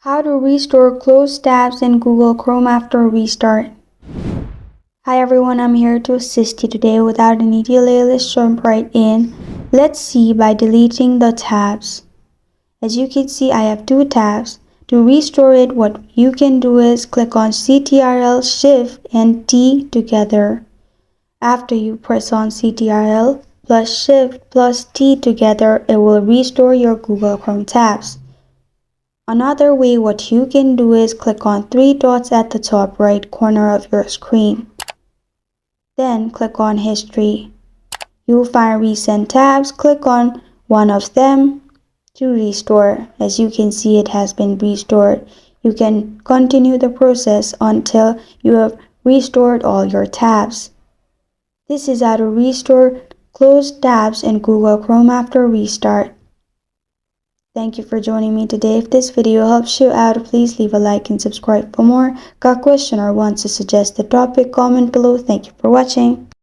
How to restore closed tabs in Google Chrome after a restart. Hi everyone, I'm here to assist you today. Without any delay, let's jump right in. Let's see by deleting the tabs. As you can see, I have two tabs. To restore it, what you can do is click on Ctrl, Shift and T together. After you press on Ctrl plus Shift plus T together, it will restore your Google Chrome tabs. Another way what you can do is click on three dots at the top right corner of your screen. Then click on History. You'll find recent tabs. Click on one of them to restore. As you can see, it has been restored. You can continue the process until you have restored all your tabs. This is how to restore closed tabs in Google Chrome after restart. Thank you for joining me today. If this video helps you out, please leave a like and subscribe for more. Got a question or want to suggest a topic? Comment below. Thank you for watching.